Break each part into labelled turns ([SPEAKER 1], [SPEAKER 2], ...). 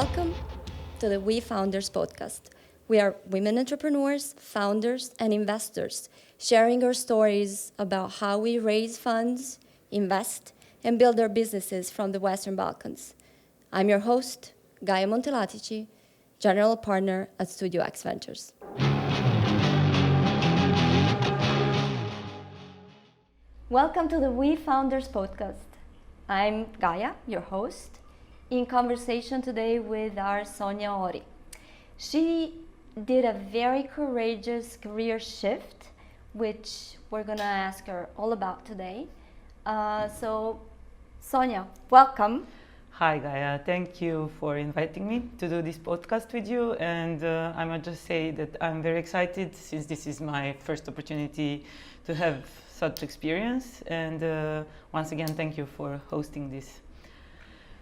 [SPEAKER 1] Welcome to the We Founders podcast. We are women entrepreneurs, founders, and investors sharing our stories about how we raise funds, invest, and build our businesses from the Western Balkans. I'm your host, Gaia Montelatici, General Partner at Studio X Ventures. Welcome to the We Founders podcast. I'm Gaia, your host, in conversation today with our Sonja Ory. She did a very courageous career shift, which we're going to ask her all about today. So, Sonja, welcome.
[SPEAKER 2] Hi Gaia, thank you for inviting me to do this podcast with you, and I might just say that I'm very excited since this is my first opportunity to have such experience, and once again thank you for hosting this.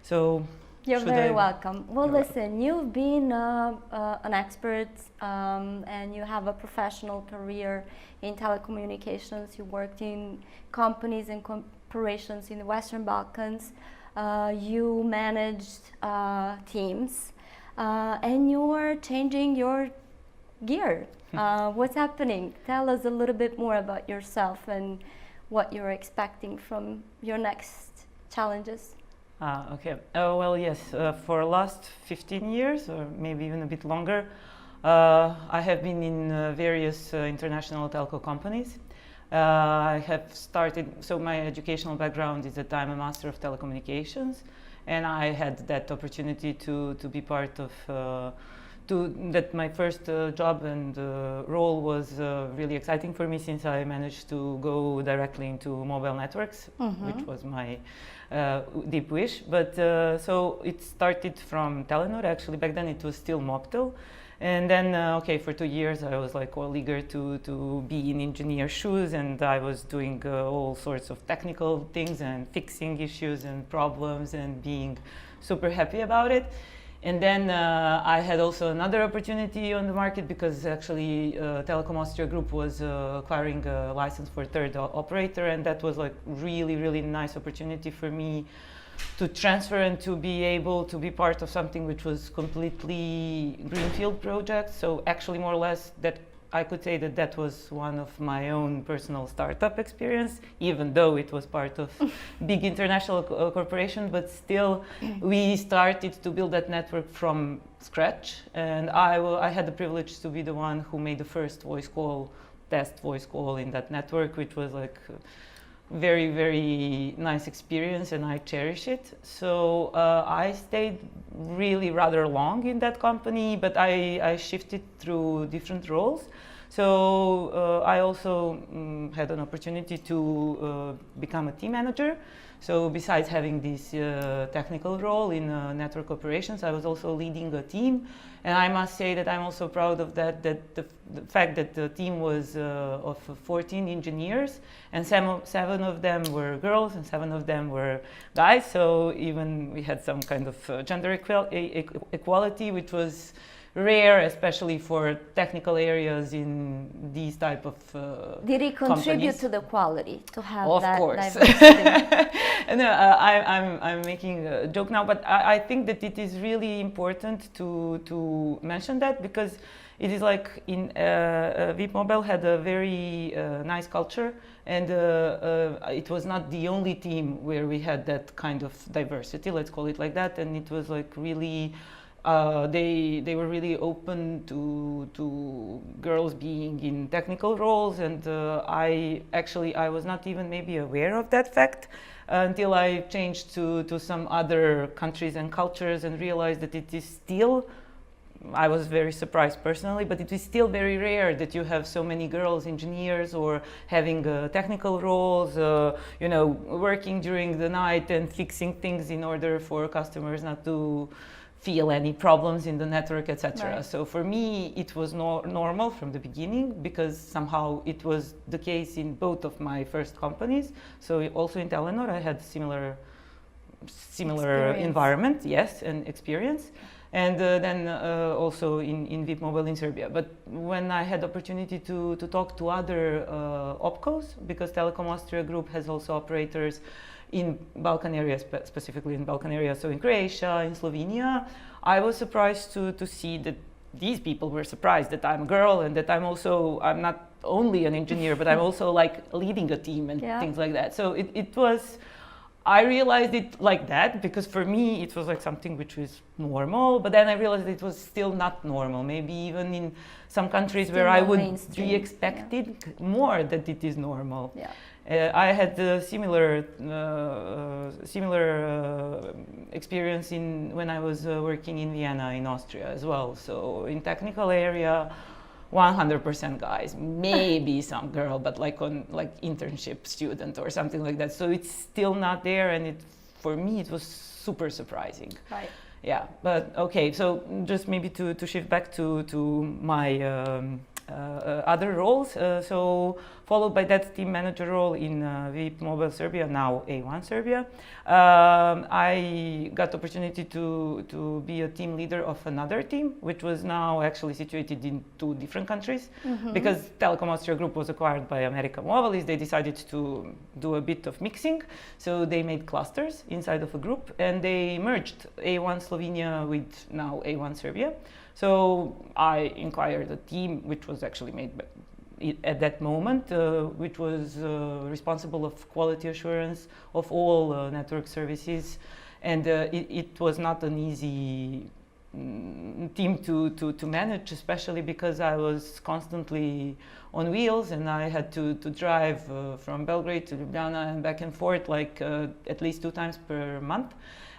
[SPEAKER 2] So
[SPEAKER 1] you're very welcome. Well, listen, you've been an expert and you have a professional career in telecommunications. You worked in companies and corporations in the Western Balkans. You managed teams and you are changing your gear. What's happening? Tell us a little bit more about yourself and what you're expecting from your next challenges.
[SPEAKER 2] Okay. Well, yes. For the last 15 years, or maybe even a bit longer, I have been in various international telco companies. I have started, so my educational background is that I'm a master of telecommunications, and I had that opportunity to be part of, that my first job and role was really exciting for me since I managed to go directly into mobile networks, which was my deep wish. But so it started from Telenor. Actually, back then it was still Mobitel. And then, for 2 years, I was like all eager to be in engineer shoes, and I was doing all sorts of technical things and fixing issues and problems and being super happy about it. And then I had also another opportunity on the market because actually Telekom Austria Group was acquiring a license for a third operator, and that was like really nice opportunity for me to transfer and to be able to be part of something which was completely greenfield project. So actually more or less that I could say that was one of my own personal startup experience, even though it was part of big international corporation, but still we started to build that network from scratch. And I had the privilege to be the one who made the first test voice call in that network, which was like very nice experience, and I cherish it. So I stayed really rather long in that company, but I shifted through different roles. So I also had an opportunity to become a team manager. So besides having this technical role in network operations, I was also leading a team. And I must say that I'm also proud of that the fact that the team was of 14 engineers, and 7 of them were girls and 7 of them were guys. So even we had some kind of gender equality, which was rare, especially for technical areas in these type of
[SPEAKER 1] Did it contribute
[SPEAKER 2] companies.
[SPEAKER 1] To the quality to have
[SPEAKER 2] of
[SPEAKER 1] that
[SPEAKER 2] course.
[SPEAKER 1] diversity?
[SPEAKER 2] No, I'm making a joke now, but I think that it is really important to mention that, because it is like in VIP Mobile had a very nice culture, and it was not the only team where we had that kind of diversity, let's call it like that, and it was like really they were really open to girls being in technical roles, and I was not even maybe aware of that fact until I changed to some other countries and cultures and realized that it is still, I was very surprised personally, but it is still very rare that you have so many girls engineers or having technical roles, working during the night and fixing things in order for customers not to feel any problems in the network, etc.
[SPEAKER 1] Right.
[SPEAKER 2] So for me, it was normal from the beginning, because somehow it was the case in both of my first companies. So also in Telenor, I had similar environment, yes, and experience. and then also in VIP Mobile in Serbia. But when I had opportunity to talk to other opcos, because Telekom Austria Group has also operators in Balkan area, specifically in Balkan area, so in Croatia, in Slovenia, I was surprised to see that these people were surprised that I'm a girl and that I'm not only an engineer, but I'm also like leading a team and things like that. So it was, I realized it like that because for me it was like something which was normal, but then I realized it was still not normal. Maybe even in some countries still where I would be expected more that it is normal.
[SPEAKER 1] Yeah.
[SPEAKER 2] I had a similar experience when I was working in Vienna in Austria as well. So in technical area, 100% guys, maybe some girl, but like on like internship student or something like that. So it's still not there, and for me it was super surprising.
[SPEAKER 1] Right.
[SPEAKER 2] Yeah, but okay. So just maybe to shift back to my other roles. So followed by that team manager role in VIP Mobile Serbia, now A1 Serbia. I got the opportunity to be a team leader of another team, which was now actually situated in 2 different countries. Because Telekom Austria Group was acquired by America Mobilis, they decided to do a bit of mixing. So they made clusters inside of a group, and they merged A1 Slovenia with now A1 Serbia. So I acquired a team which was actually made at that moment, which was responsible of quality assurance of all network services, and it was not an easy team to manage, especially because I was constantly on wheels and I had to drive from Belgrade to Ljubljana and back and forth like at least 2 times per month,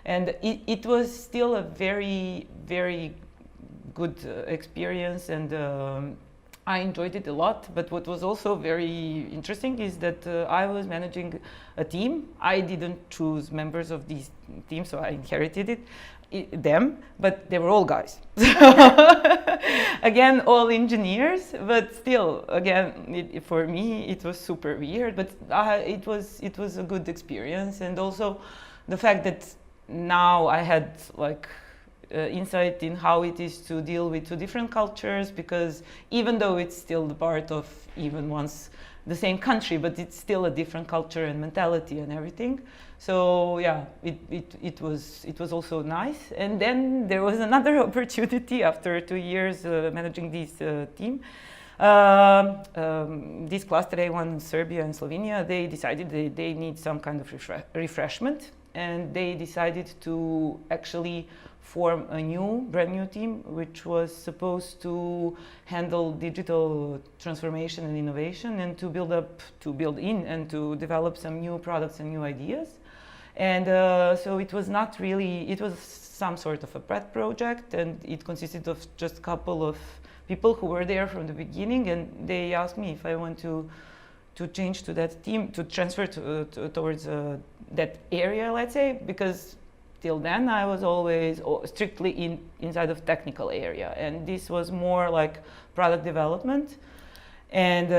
[SPEAKER 2] and it was still a very, very good experience, and I enjoyed it a lot. But what was also very interesting is that I was managing a team. I didn't choose members of these teams, so I inherited them, but they were all guys. Again, all engineers, but still, again, for me it was super weird, but it was a good experience. And also the fact that now I had like insight in how it is to deal with 2 different cultures, because even though it's still the part of even once the same country, but it's still a different culture and mentality and everything. So yeah, it was also nice. And then there was another opportunity after 2 years managing this team. This cluster A1 Serbia and Slovenia, they decided they need some kind of refreshment, and they decided to actually form a brand new team, which was supposed to handle digital transformation and innovation, and to build in and to develop some new products and new ideas. And so it was not really, it was some sort of a pet project, and it consisted of just a couple of people who were there from the beginning, and they asked me if I want to change to that team, to transfer towards that area, let's say, because till then I was always strictly inside of technical area, and this was more like product development. And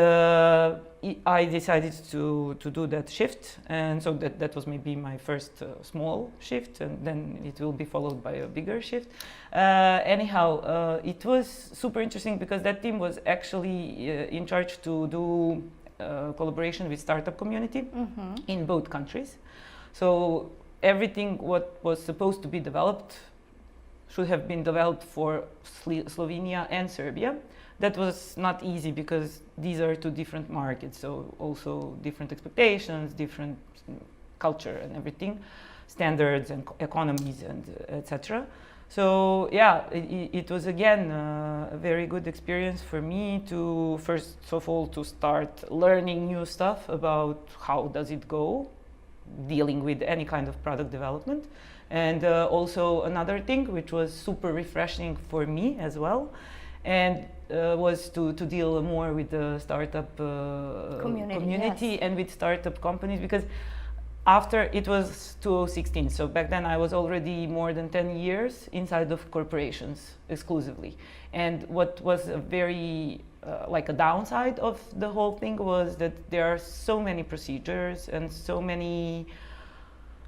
[SPEAKER 2] I decided to do that shift, and so that was maybe my first small shift, and then it will be followed by a bigger shift. Anyhow, it was super interesting because that team was actually in charge to do collaboration with startup community in both countries. So everything what was supposed to be developed should have been developed for Slovenia and Serbia. That was not easy because these are 2 different markets, so also different expectations, different culture and everything, standards and economies and etc. So yeah, it was again a very good experience for me to first of all to start learning new stuff about how does it go dealing with any kind of product development. And also another thing which was super refreshing for me as well, and was to deal more with the startup community yes. And with startup companies, because after it was 2016, so back then I was already more than 10 years inside of corporations exclusively. And what was a very like a downside of the whole thing was that there are so many procedures and so many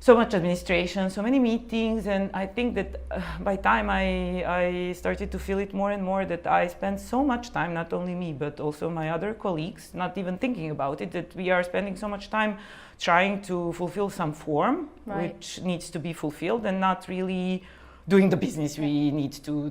[SPEAKER 2] so much administration, so many meetings, and I think that by time I started to feel it more and more, that I spend so much time, not only me, but also my other colleagues, not even thinking about it, that we are spending so much time trying to fulfill some form,
[SPEAKER 1] Right.
[SPEAKER 2] which needs to be fulfilled, and not really doing the business we need to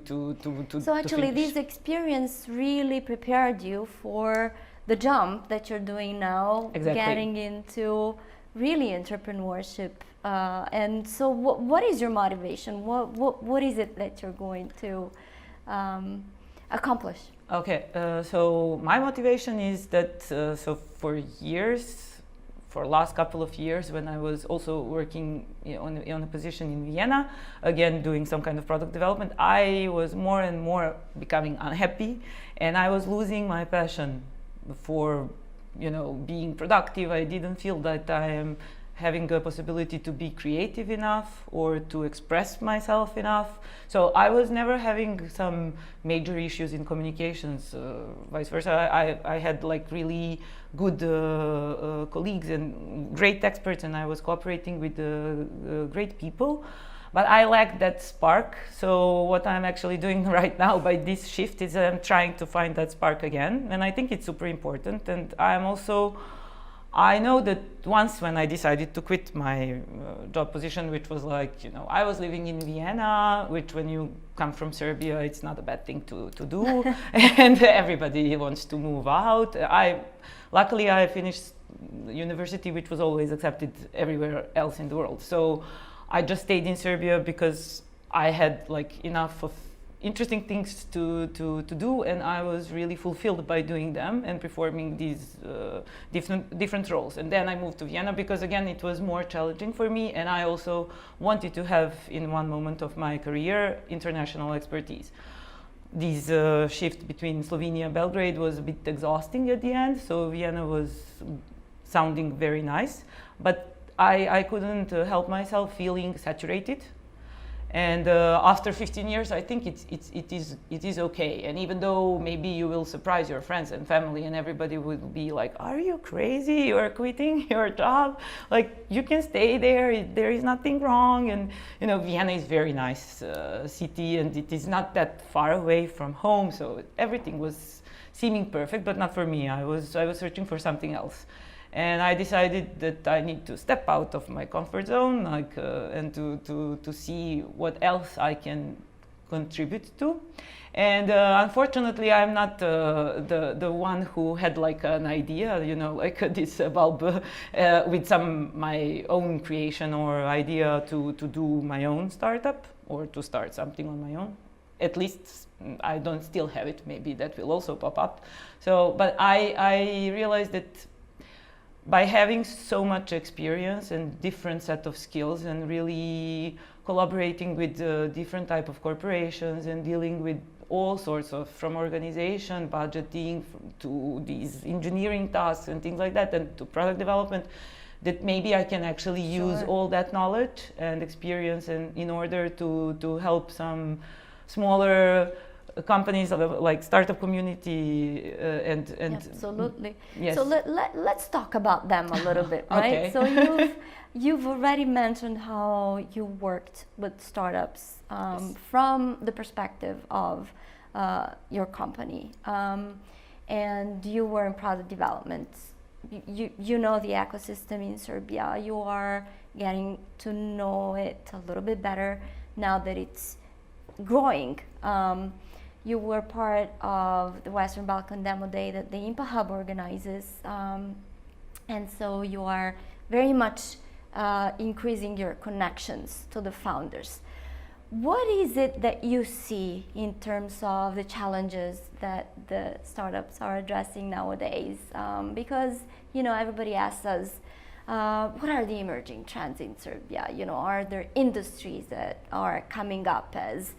[SPEAKER 1] So actually,
[SPEAKER 2] finish.
[SPEAKER 1] this experience really prepared you for the jump that you're doing now,
[SPEAKER 2] Exactly.
[SPEAKER 1] getting into really entrepreneurship. And so, what is your motivation? What is it that you're going to accomplish?
[SPEAKER 2] Okay, so my motivation is that so for years, for last couple of years, when I was also working on a position in Vienna, again doing some kind of product development, I was more and more becoming unhappy, and I was losing my passion for being productive. I didn't feel that I am having a possibility to be creative enough or to express myself enough. So I was never having some major issues in communications. Vice versa, I had like really good colleagues and great experts, and I was cooperating with great people. But I lacked that spark. So what I'm actually doing right now by this shift is I'm trying to find that spark again. And I think it's super important. And I know that once when I decided to quit my job position, which was like, I was living in Vienna, which when you come from Serbia, it's not a bad thing to do. And everybody wants to move out. Luckily, I finished university, which was always accepted everywhere else in the world. So I just stayed in Serbia because I had like enough of interesting things to do, and I was really fulfilled by doing them and performing these different roles. And then I moved to Vienna because again it was more challenging for me, and I also wanted to have in one moment of my career international expertise. This shift between Slovenia and Belgrade was a bit exhausting at the end, so Vienna was sounding very nice, but I couldn't help myself feeling saturated. And after 15 years, I think it is okay. And even though maybe you will surprise your friends and family, and everybody will be like, "Are you crazy? You're quitting your job? Like you can stay there. There is nothing wrong." And Vienna is a very nice city, and it is not that far away from home, so everything was seeming perfect, but not for me. I was searching for something else. And I decided that I need to step out of my comfort zone, and to see what else I can contribute to. And unfortunately, I'm not the one who had like an idea, like this bulb with my own creation or idea to do my own startup or to start something on my own. At least I don't still have it. Maybe that will also pop up. So, but I realized that by having so much experience and different set of skills and really collaborating with different type of corporations and dealing with all sorts of, from organization, budgeting, to these engineering tasks and things like that, and to product development, that maybe I can actually use all that knowledge and experience in order to help some smaller companies like startup community and
[SPEAKER 1] absolutely.
[SPEAKER 2] Yes.
[SPEAKER 1] So let's talk about them a little bit, right?
[SPEAKER 2] Okay.
[SPEAKER 1] So you've already mentioned how you worked with startups
[SPEAKER 2] Yes.
[SPEAKER 1] from the perspective of your company, and you were in product development. You know the ecosystem in Serbia. You are getting to know it a little bit better now that it's growing. You were part of the Western Balkan Demo Day that the IMPA Hub organizes, and so you are very much increasing your connections to the founders. What is it that you see in terms of the challenges that the startups are addressing nowadays? Because everybody asks us, what are the emerging trends in Serbia? Are there industries that are coming up as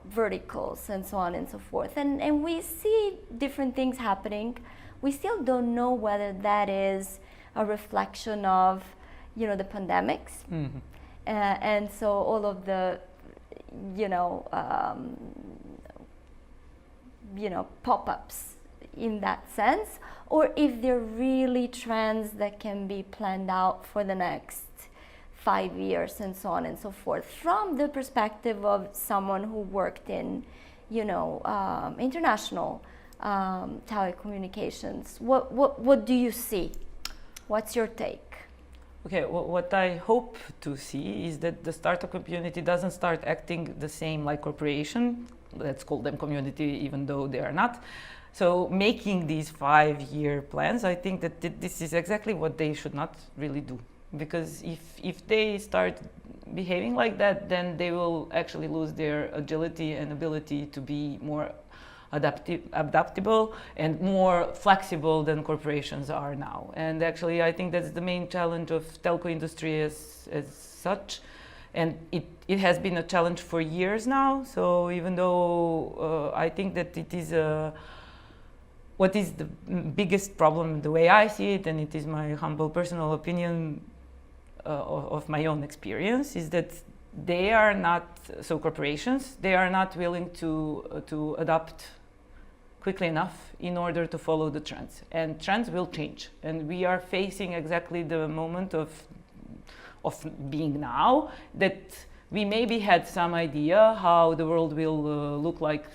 [SPEAKER 1] verticals and so on and so forth, and we see different things happening. We still don't know whether that is a reflection of the pandemics,
[SPEAKER 2] Mm-hmm.
[SPEAKER 1] and so all of the pop-ups in that sense, or if they're really trends that can be planned out for the next 5 years and so on and so forth. From the perspective of someone who worked in, international telecommunications, what do you see? What's your take?
[SPEAKER 2] Okay, what I hope to see is that the startup community doesn't start acting the same like corporation. Let's call them community, even though they are not. So making these 5-year plans, I think that this is exactly what they should not really do. Because if they start behaving like that, then they will actually lose their agility and ability to be more adaptable and more flexible than corporations are now. And actually, I think that's the main challenge of telco industry as such. And it has been a challenge for years now. So even though I think that it is what is the biggest problem, the way I see it, and it is my humble personal opinion of my own experience, is that they are not, so corporations, they are not willing to adapt quickly enough in order to follow the trends. And trends will change. And we are facing exactly the moment of being now, that we maybe had some idea how the world will look like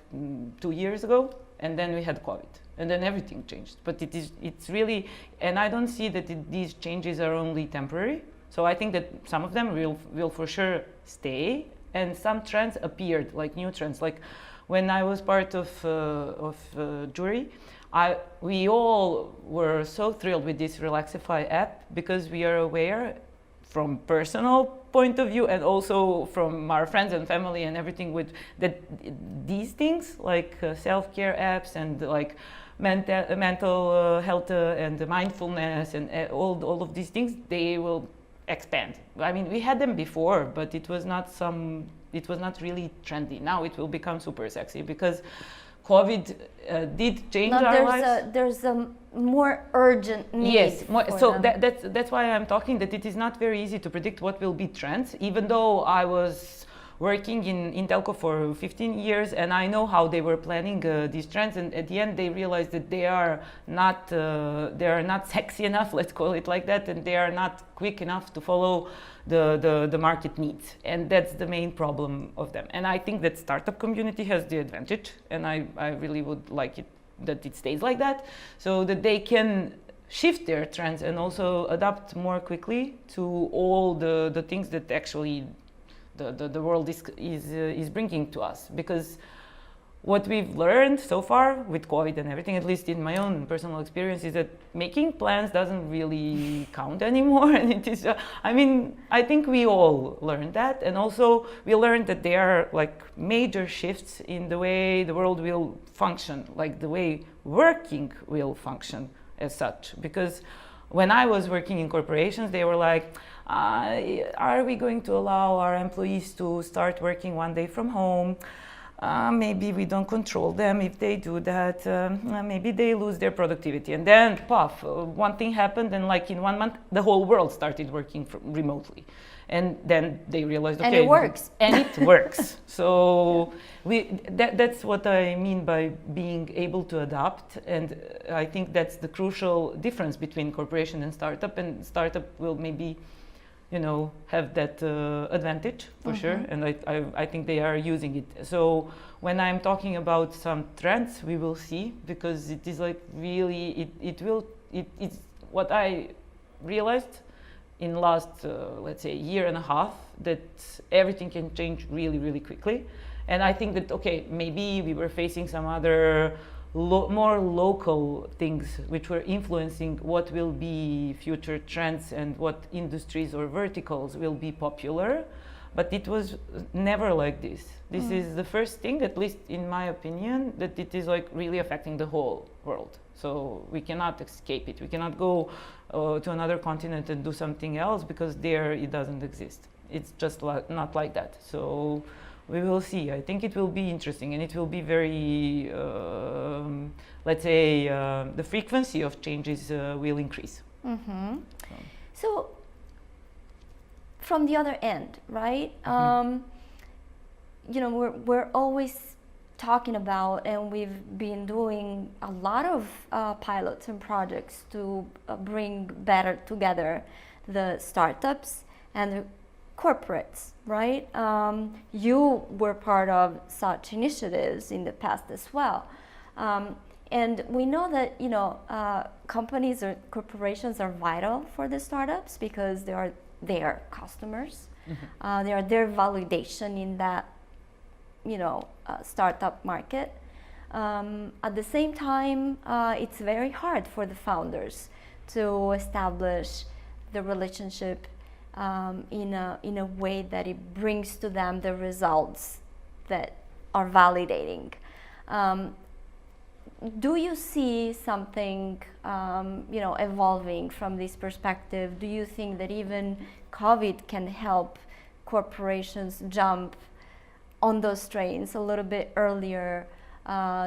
[SPEAKER 2] 2 years ago, and then we had COVID. And then everything changed. But it's really, and I don't see that these changes are only temporary. So I think that some of them will for sure stay, and some trends appeared, like new trends. Like when I was part of jury, we all were so thrilled with this Relaxify app, because we are aware from personal point of view and also from our friends and family and everything, with that these things like self-care apps and like mental health and mindfulness and all of these things, they will expand. I mean, we had them before, but it was not really trendy. Now it will become super sexy because COVID did change our lives.
[SPEAKER 1] There's a more urgent need.
[SPEAKER 2] Yes, so that's why I'm talking that it is not very easy to predict what will be trends, even though I was working in telco for 15 years, and I know how they were planning these trends, and at the end they realized that they are not sexy enough, let's call it like that, and they are not quick enough to follow the market needs, and that's the main problem of them. And I think that startup community has the advantage, and I really would like it that it stays like that, so that they can shift their trends and also adapt more quickly to all the things that actually the world is bringing to us. Because what we've learned so far with COVID and everything, at least in my own personal experience, is that making plans doesn't really count anymore. And it is, I think we all learned that. And also we learned that there are like major shifts in the way the world will function, like the way working will function as such. Because when I was working in corporations, they were like, are we going to allow our employees to start working one day from home? Maybe we don't control them if they do that. Maybe they lose their productivity. And then, puff, one thing happened, and like in 1 month, the whole world started working remotely. And then they realized, okay,
[SPEAKER 1] and it works.
[SPEAKER 2] And it works. So that's what I mean by being able to adapt. And I think that's the crucial difference between corporation and startup. And startup will maybe, have that advantage for sure. And I think they are using it. So when I'm talking about some trends, we will see, because it is like really, it's what I realized in last, let's say, year and a half, that everything can change really, really quickly. And I think that, okay, maybe we were facing some other more local things which were influencing what will be future trends and what industries or verticals will be popular. But it was never like this. This is the first thing, at least in my opinion, that it is like really affecting the whole world. So we cannot escape it. We cannot go to another continent and do something else, because there it doesn't exist. It's just not like that. So we will see. I think it will be interesting, and it will be very, let's say, the frequency of changes will increase.
[SPEAKER 1] So from the other end, right? We're always talking about, and we've been doing a lot of pilots and projects to bring better together the startups and the corporates, right? You were part of such initiatives in the past as well. And we know that, companies or corporations are vital for the startups because they are their customers. Mm-hmm. They are their validation in that, startup market. At the same time, it's very hard for the founders to establish the relationship in a way that it brings to them the results that are validating. Do you see something, evolving from this perspective? Do you think that even COVID can help corporations jump on those trains a little bit earlier?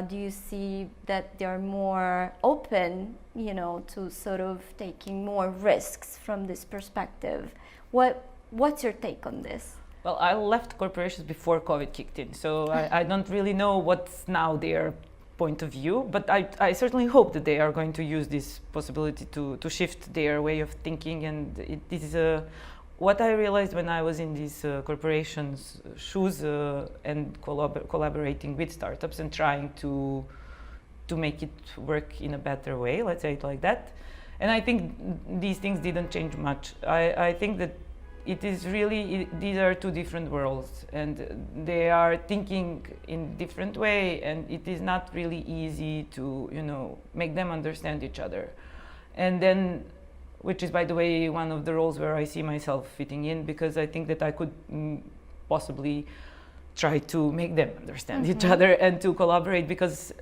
[SPEAKER 1] Do you see that they're more open, to sort of taking more risks from this perspective? What's your take on this?
[SPEAKER 2] Well, I left corporations before COVID kicked in, so I don't really know what's now their point of view, but I certainly hope that they are going to use this possibility to shift their way of thinking. And this is what I realized when I was in these corporations' shoes and collaborating with startups and trying to make it work in a better way, let's say it like that. And I think these things didn't change much. I think that it is really, these are two different worlds and they are thinking in different way, and it is not really easy to, make them understand each other. And then, which is, by the way, one of the roles where I see myself fitting in, because I think that I could possibly try to make them understand each other and to collaborate, because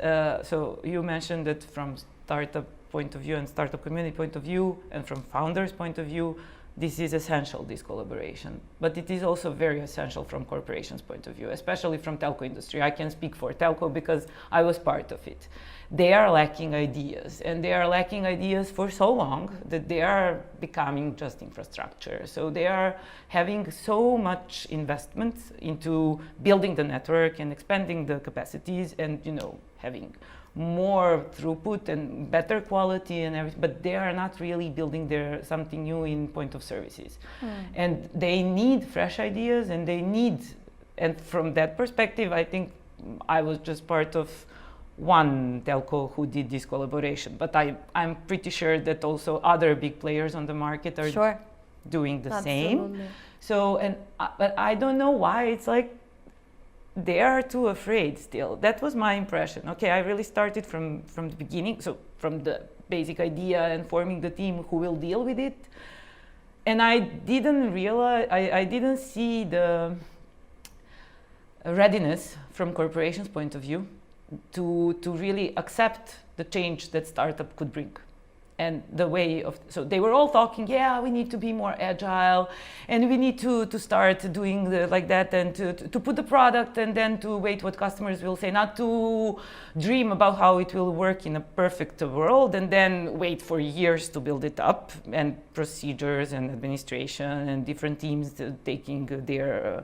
[SPEAKER 2] so you mentioned that from startup point of view and startup community point of view and from founders point of view, this is essential, this collaboration. But it is also very essential from corporations' point of view, especially from telco industry. I can speak for telco because I was part of it. They are lacking ideas, and they are lacking ideas for so long that they are becoming just infrastructure. So they are having so much investment into building the network and expanding the capacities and, having more throughput and better quality and everything, but they are not really building their something new in point of services. And they need fresh ideas, and from that perspective, I think I was just part of one telco who did this collaboration, but I'm pretty sure that also other big players on the market are doing the same. So, but I don't know why it's like they are too afraid still. That was my impression. Okay, I really started from the beginning, so from the basic idea and forming the team who will deal with it. And I didn't realize, I didn't see the readiness from corporations' point of view to really accept the change that startup could bring. And the way of, so they were all talking, we need to be more agile, and we need to start doing like that, and to put the product, and then to wait what customers will say, not to dream about how it will work in a perfect world, and then wait for years to build it up, and procedures and administration and different teams taking their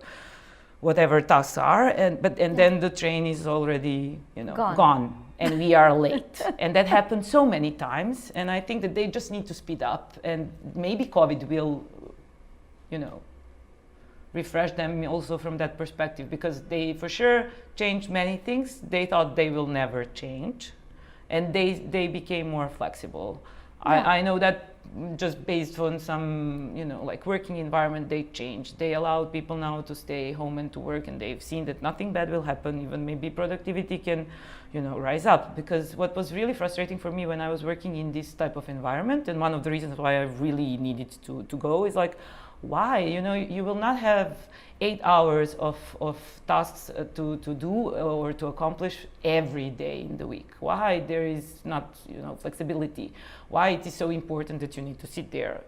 [SPEAKER 2] whatever tasks are, and then the train is already gone. And we are late. And that happened so many times. And I think that they just need to speed up. And maybe COVID will, refresh them also from that perspective, because they for sure changed many things they thought they will never change. And they became more flexible. I know that just based on some, like working environment, they changed. They allowed people now to stay home and to work, and they've seen that nothing bad will happen. Even maybe productivity can, rise up. Because what was really frustrating for me when I was working in this type of environment, and one of the reasons why I really needed to go, is like, why? You will not have 8 hours of tasks to do or to accomplish every day in the week. Why there is not, flexibility? Why it is so important that you need to sit there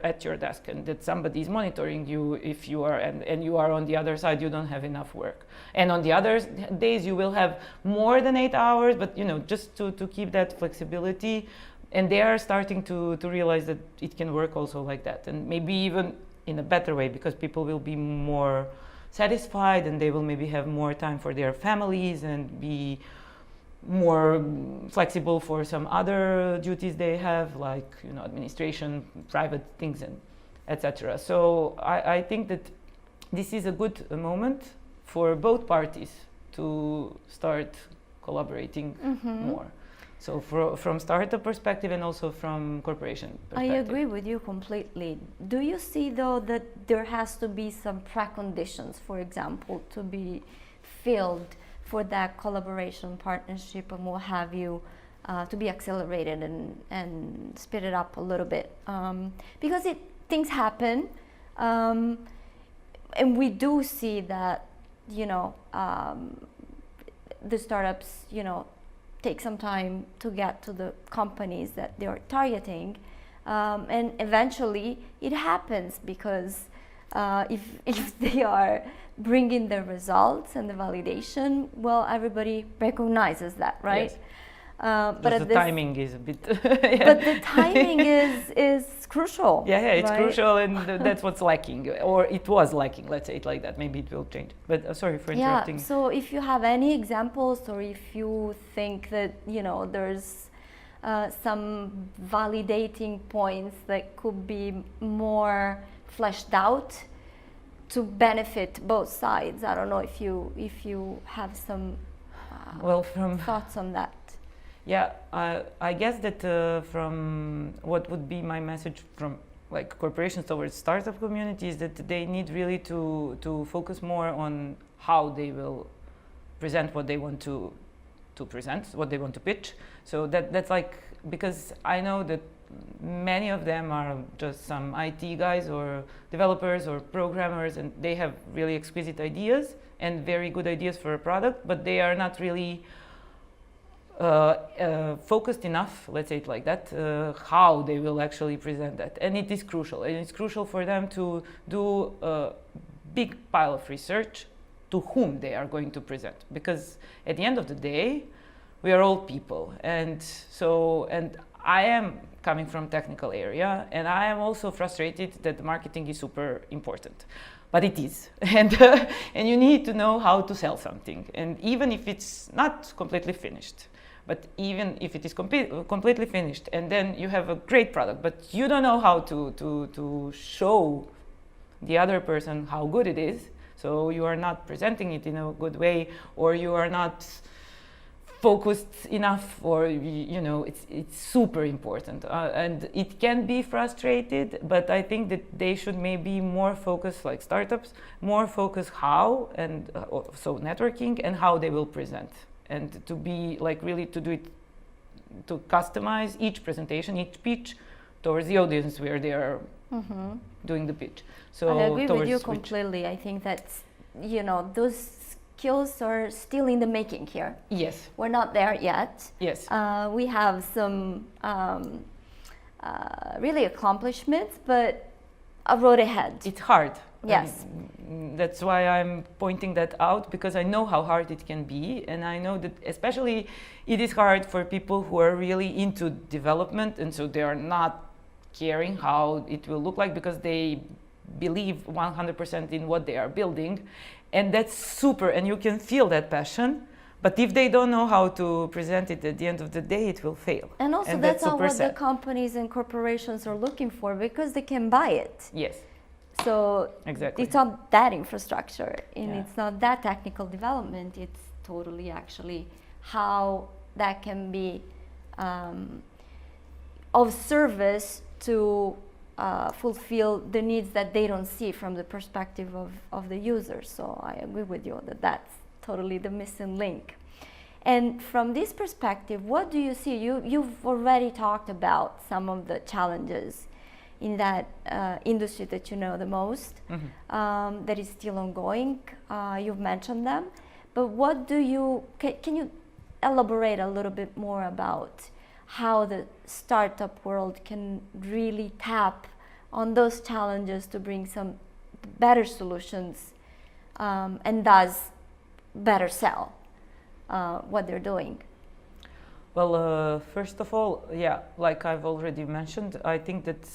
[SPEAKER 2] at your desk, and that somebody is monitoring you if you are, and you are on the other side, you don't have enough work. And on the other days you will have more than 8 hours, but just to keep that flexibility. And they are starting to realize that it can work also like that, and maybe even in a better way, because people will be more satisfied, and they will maybe have more time for their families and be more flexible for some other duties they have, like administration, private things. And etc. So I think that this is a good moment for both parties to start collaborating more. So from startup perspective and also from corporation perspective.
[SPEAKER 1] I agree with you completely. Do you see though that there has to be some preconditions, for example, to be filled for that collaboration, partnership, and what have you, to be accelerated and speeded up a little bit? Because things happen, and we do see that, the startups, take some time to get to the companies that they are targeting, and eventually it happens because if they are bringing the results and the validation, well, everybody recognizes that, right?
[SPEAKER 2] Yes.
[SPEAKER 1] But
[SPEAKER 2] the timing is a bit
[SPEAKER 1] but the timing is crucial.
[SPEAKER 2] Yeah, it's
[SPEAKER 1] right?
[SPEAKER 2] crucial, and that's what's lacking, or it was lacking, let's say it like that. Maybe it will change, but sorry for interrupting.
[SPEAKER 1] Yeah, so if you have any examples, or if you think that there's some validating points that could be more fleshed out to benefit both sides, I don't know if you have some thoughts on that.
[SPEAKER 2] Yeah, I guess that from what would be my message from like corporations towards startup communities, that they need really to focus more on how they will present what they want to present, what they want to pitch. So that's like, because I know that many of them are just some IT guys or developers or programmers, and they have really exquisite ideas and very good ideas for a product, but they are not really focused enough, let's say it like that, how they will actually present that. And it is crucial. And it's crucial for them to do a big pile of research to whom they are going to present. Because at the end of the day, we are all people. And I am coming from technical area, and I am also frustrated that marketing is super important. But it is, and you need to know how to sell something. And even if it's not completely finished, but even if it is completely finished, and then you have a great product, but you don't know how to show the other person how good it is, so you are not presenting it in a good way, or you are not focused enough, or it's super important, and it can be frustrated. But I think that they should maybe more focus, like startups, more focus how, and so networking and how they will present, and to be like really to do it, to customize each presentation, each pitch towards the audience where they are doing the pitch. So
[SPEAKER 1] I agree with you completely. I think that those skills are still in the making here.
[SPEAKER 2] Yes.
[SPEAKER 1] We're not there yet.
[SPEAKER 2] Yes.
[SPEAKER 1] We have some really accomplishments, but a road ahead.
[SPEAKER 2] It's hard.
[SPEAKER 1] Yes.
[SPEAKER 2] That's why I'm pointing that out, because I know how hard it can be, and I know that especially it is hard for people who are really into development, and so they are not caring how it will look like, because they believe 100% in what they are building. And that's super, and you can feel that passion. But if they don't know how to present it at the end of the day, it will fail.
[SPEAKER 1] And also that's not what the companies and corporations are looking for, because they can buy it.
[SPEAKER 2] Yes.
[SPEAKER 1] So
[SPEAKER 2] exactly.
[SPEAKER 1] It's not that infrastructure, and it's not that technical development. It's totally actually how that can be of service to fulfill the needs that they don't see from the perspective of the user. So I agree with you that that's totally the missing link. And from this perspective, what do you see? You've already talked about some of the challenges in that industry that you know the most, that is still ongoing. You've mentioned them, but what do you, can you elaborate a little bit more about how the startup world can really tap on those challenges to bring some better solutions, and thus better sell what they're doing?
[SPEAKER 2] Well, first of all, like I've already mentioned, I think that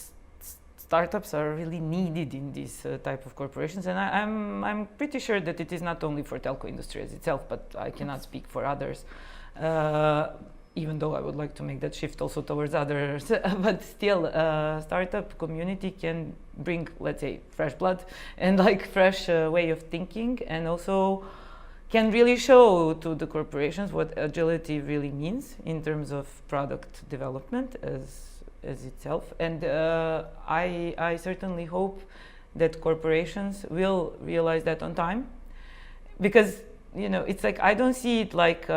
[SPEAKER 2] startups are really needed in this type of corporations, and I'm pretty sure that it is not only for telco industry as itself, but I cannot speak for others. even though I would like to make that shift also towards others, but still, startup community can bring, let's say, fresh blood and like fresh way of thinking, and also can really show to the corporations what agility really means in terms of product development as itself. And I certainly hope that corporations will realize that on time, because it's like I don't see it like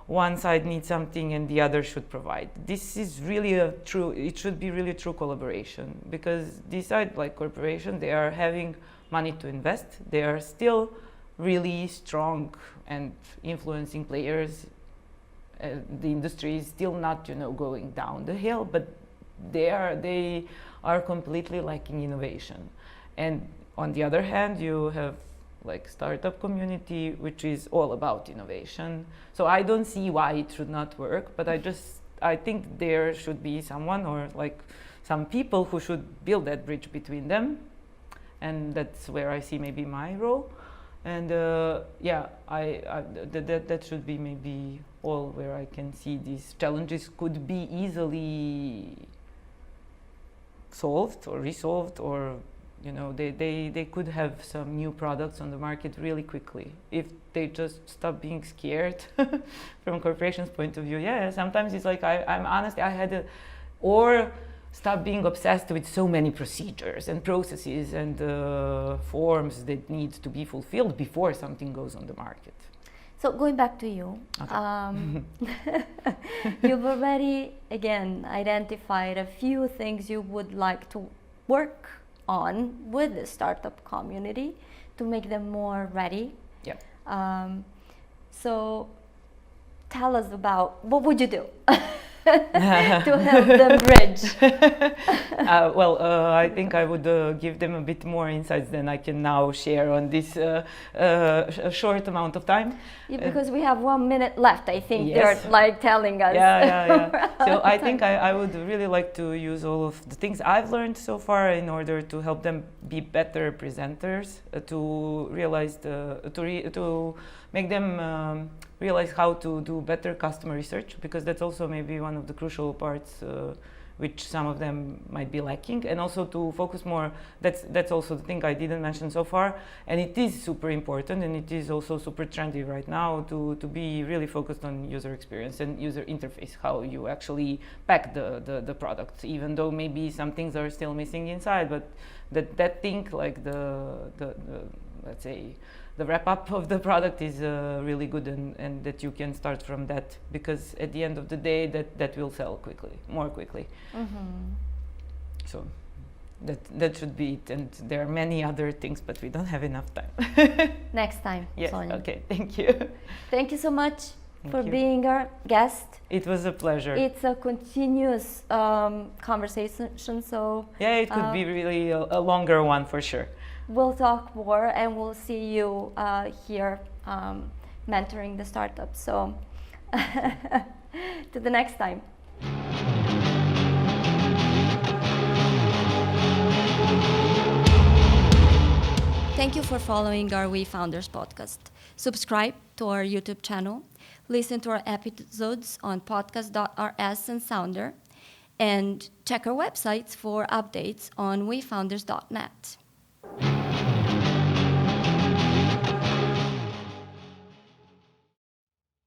[SPEAKER 2] one side needs something and the other should provide. This is really it should be really true collaboration, because this side, like corporation, they are having money to invest. They are still really strong and influencing players. The industry is still not, going down the hill, but they are completely lacking innovation. And on the other hand, you have like startup community, which is all about innovation. So I don't see why it should not work, but I think there should be someone or like some people who should build that bridge between them. And that's where I see maybe my role. And that should be maybe all where I can see these challenges could be easily solved or resolved, or they could have some new products on the market really quickly if they just stop being scared from corporations' point of view. Yeah, sometimes it's like I'm honest, or stop being obsessed with so many procedures and processes and forms that need to be fulfilled before something goes on the market.
[SPEAKER 1] So going back to you,
[SPEAKER 2] okay.
[SPEAKER 1] You've already, again, identified a few things you would like to work on with the startup community to make them more ready.
[SPEAKER 2] Yeah.
[SPEAKER 1] So tell us about what would you do to help them bridge?
[SPEAKER 2] I think I would give them a bit more insights than I can now share on this short amount of time.
[SPEAKER 1] Yeah, because we have 1 minute left, I think.
[SPEAKER 2] Yes.
[SPEAKER 1] They're like telling us.
[SPEAKER 2] Yeah. So I think I would really like to use all of the things I've learned so far in order to help them be better presenters, to realize to make them realize how to do better customer research, because that's also maybe one of the crucial parts which some of them might be lacking, and also to focus more. That's also the thing I didn't mention so far, and it is super important, and it is also super trendy right now to be really focused on user experience and user interface, how you actually pack the product, even though maybe some things are still missing inside, but that thing, like the let's say the wrap up of the product is really good, and that you can start from that, because at the end of the day that will sell more quickly. Mm-hmm. So that should be it, and there are many other things, but we don't have enough time.
[SPEAKER 1] Next time.
[SPEAKER 2] Yes.
[SPEAKER 1] Sonja.
[SPEAKER 2] Okay, thank you.
[SPEAKER 1] Thank you so much for
[SPEAKER 2] you.
[SPEAKER 1] being our guest.
[SPEAKER 2] It was a pleasure.
[SPEAKER 1] It's a continuous conversation, so
[SPEAKER 2] yeah, it could be really a longer one for sure.
[SPEAKER 1] We'll talk more, and we'll see you here mentoring the startups. So to the next time. Thank you for following our We Founders podcast. Subscribe to our YouTube channel, listen to our episodes on Podcast.rs and Sounder, and check our websites for updates on wefounders.net.